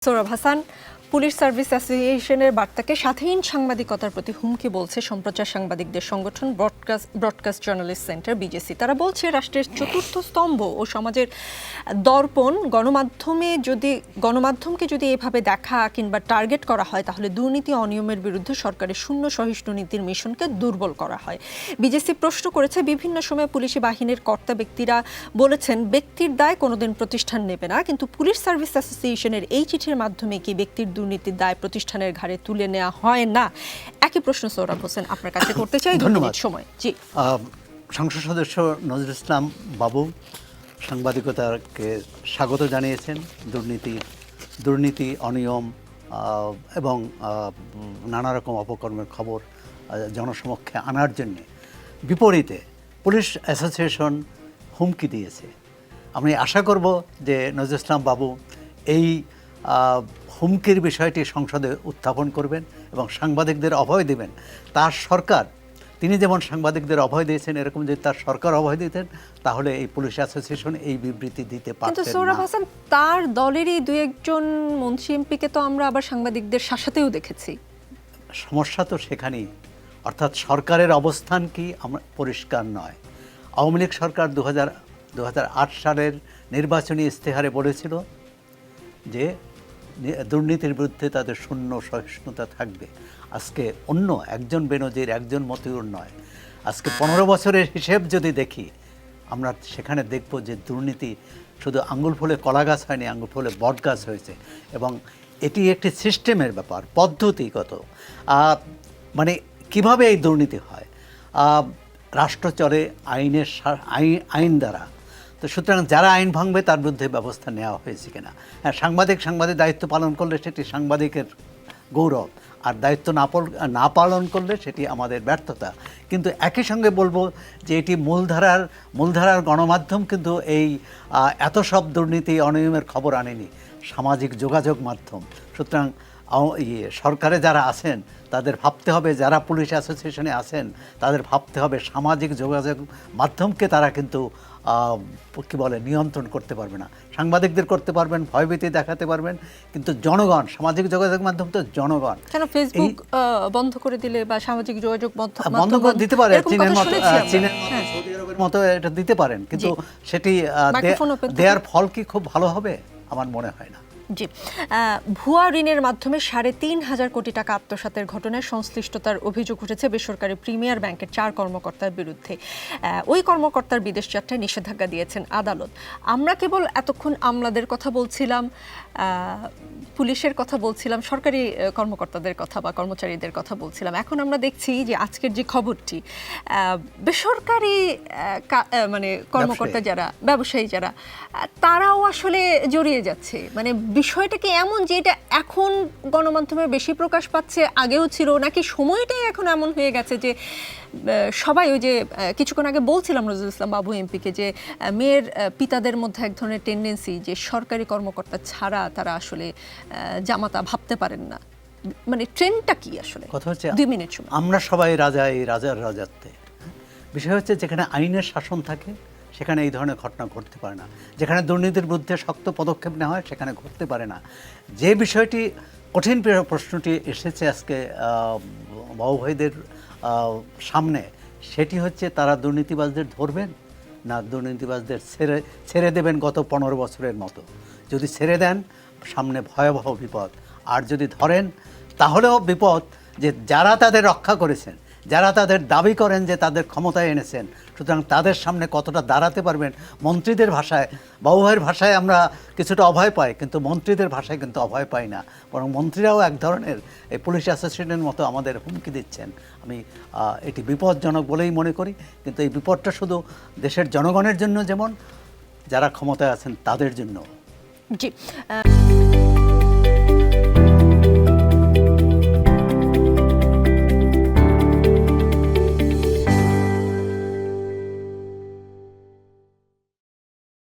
Sourav Hasan, police service অ্যাসোসিয়েশনের বার্তাকে স্বাধীন সাংবাদিকতার প্রতি হুমকি বলছে সম্প্রচার সাংবাদিকদের সংগঠন ব্রডকাস্ট জার্নালিস্ট সেন্টার বিজেসি। তারা বলছে রাষ্ট্রের চতুর্থ স্তম্ভ ও সমাজের দর্পণ গণমাধ্যমকে যদি এভাবে দেখা কিংবা টার্গেট করা হয় তাহলে দুর্নীতি অনিয়মের বিরুদ্ধে সরকারের শূন্য সহিষ্ণু নীতির মিশনকে দুর্বল করা হয়। বিজেসি প্রশ্ন করেছে, বিভিন্ন সময় পুলিশি বাহিনীর কর্তা ব্যক্তিরা বলেছেন ব্যক্তির দায় কোনোদিন প্রতিষ্ঠান নেবে না, কিন্তু পুলিশ সার্ভিস অ্যাসোসিয়েশনের এই চিঠির মাধ্যমে কি ব্যক্তির দুর্নীতির দায় প্রতিষ্ঠানের ঘাড়ে তুলে নেওয়া হয় না? একই প্রশ্ন সৌরভ হোসেন আপনার কাছে করতে চাই। ধন্যবাদ। সময় জি সংসদ সদস্য নজরুল ইসলাম বাবু সাংবাদিকতাকে স্বাগত জানিয়েছেন। দুর্নীতি অনিয়ম এবং নানা রকম অপকর্মের খবর জনসমক্ষে আনার জন্যে বিপরীতে পুলিশ অ্যাসোসিয়েশন হুমকি দিয়েছে। আমি আশা করব যে নজরুল ইসলাম বাবু এই হুমকির বিষয়টি সংসদে উত্থাপন করবেন এবং সাংবাদিকদের অভয় দেবেন। তার সরকার, তিনি যেমন সাংবাদিকদের অভয় দিয়েছেন, এরকম যদি তার সরকার অভয় দিতেন তাহলে এই পুলিশ অ্যাসোসিয়েশন এই বিবৃতি দিতে পারতেন না। কিন্তু সৌরভ হাসান, তার দলেরই দু একজন মন্ত্রী এমপিকে তো আমরা আবার সাংবাদিকদের শাসাতেও দেখেছি। সমস্যা তো সেখানেই, অর্থাৎ সরকারের অবস্থান কি আমরা পরিষ্কার নয়। আওয়ামী লীগ সরকার 2008 সালের নির্বাচনী ইস্তেহারে বলেছিল যে দুর্নীতির বিরুদ্ধে তাদের শূন্য সহিষ্ণুতা থাকবে। আজকে অন্য একজন বেনজির, একজন মতিউর নয়, আজকে 15 বছরের হিসেব যদি দেখি আমরা সেখানে দেখব যে দুর্নীতি শুধু আঙ্গুল ফুলে কলা গাছ হয়নি, আঙ্গুল ফুলে বট গাছ হয়েছে। এবং এটি একটি সিস্টেমের ব্যাপার, পদ্ধতিগত। মানে কিভাবে এই দুর্নীতি হয়? রাষ্ট্র চলে আইন দ্বারা। তো সুতরাং যারা আইন ভাঙবে তার বিরুদ্ধে ব্যবস্থা নেওয়া হয়েছে কিনা। হ্যাঁ, সাংবাদিক দায়িত্ব পালন করলে সেটি সাংবাদিকের গৌরব, আর দায়িত্ব না পালন করলে সেটি আমাদের ব্যর্থতা। কিন্তু একই সঙ্গে বলবো যে এটি মূলধারার গণমাধ্যম কিন্তু এই এত সব দুর্নীতি অনিয়মের খবর আনেনি, সামাজিক যোগাযোগ মাধ্যম। সুতরাং সরকারে যারা আছেন তাদের ভাবতে হবে, যারা পুলিশ অ্যাসোসিয়েশনে আছেন তাদের ভাবতে হবে সামাজিক যোগাযোগ মাধ্যমকে তারা কিন্তু কি বলে নিয়ন্ত্রণ করতে পারবে না। সাংবাদিকদের করতে পারবেন, ভয়ভীতি দেখাতে পারবেন, কিন্তু জনগণ, সামাজিক যোগাযোগ মাধ্যম তো জনগণ। কেন ফেসবুক বন্ধ করে দিলে বা সামাজিক যোগাযোগ বন্ধ করে দিতে পারে, চীনের মতো সৌদি আরবের মতো এটা দিতে পারেন, কিন্তু সেটি দেয়ার ফল কি খুব ভালো হবে? আমার মনে হয় না। জি, ভুয়া ঋণের মাধ্যমে 3,500 কোটি টাকা আত্মসাতের ঘটনায় সংশ্লিষ্টতার অভিযোগ উঠেছে বেসরকারি প্রিমিয়ার ব্যাংকের 4 কর্মকর্তার বিরুদ্ধে। ওই কর্মকর্তার বিদেশ যাত্রায় নিষেধাজ্ঞা দিয়েছেন আদালত। আমরা কেবল এতক্ষণ আমলাদের কথা বলছিলাম, পুলিশের কথা বলছিলাম, সরকারি কর্মকর্তাদের কথা বা কর্মচারীদের কথা বলছিলাম। এখন আমরা দেখছি যে আজকের যে খবরটি, বেসরকারি মানে কর্মকর্তা যারা, ব্যবসায়ী যারা, তারাও আসলে জড়িয়ে যাচ্ছে। মানে বিষয়টা কি এমন যে এটা এখন গণমাধ্যমে বেশি প্রকাশ পাচ্ছে, আগেও ছিল, নাকি সময়টাই এখন এমন হয়ে গেছে যে সবাই, ওই যে কিছুক্ষণ আগে বলছিলাম নজরুল ইসলাম বাবু এমপিকে, যে মেয়ের পিতাদের মধ্যে এক ধরনের টেন্ডেন্সি যে সরকারি কর্মকর্তা ছাড়া তারা আসলে জামাতা ভাবতে পারেন না। মানে ট্রেন্ডটা কি আসলে? কথা হচ্ছে 2 মিনিট সময়। আমরা সবাই রাজা, এই রাজার রাজত্বে। বিষয় হচ্ছে যেখানে আইনের শাসন থাকে সেখানে এই ধরনের ঘটনা ঘটতে পারে না। যেখানে দুর্নীতির বিরুদ্ধে শক্ত পদক্ষেপ নেওয়া হয় সেখানে ঘটতে পারে না। যে বিষয়টি কঠিন প্রশ্নটি এসেছে আজকে বাবু ভাইদের সামনে, সেটি হচ্ছে তারা দুর্নীতিবাজদের ধরবেন না দুর্নীতিবাজদের ছেড়ে দেবেন গত 15 বছরের মতো। যদি ছেড়ে দেন সামনে ভয়াবহ বিপদ, আর যদি ধরেন তাহলেও বিপদ, যে যারা তাদের রক্ষা করেছেন, যারা তাদের দাবি করেন যে তাদের ক্ষমতায় এনেছেন, সুতরাং তাদের সামনে কতটা দাঁড়াতে পারবেন। মন্ত্রীদের ভাষায়, বাবু ভাইয়ের ভাষায় আমরা কিছুটা অভয় পাই, কিন্তু মন্ত্রীদের ভাষায় কিন্তু অভয় পাই না। বরং মন্ত্রীরাও এক ধরনের এই পুলিশ অ্যাসোসিয়েশনের মতো আমাদের হুমকি দিচ্ছেন। আমি এটি বিপজ্জনক বলেই মনে করি, কিন্তু এই বিপদটা শুধু দেশের জনগণের জন্য যেমন, যারা ক্ষমতায় আছেন তাদের জন্য। জি।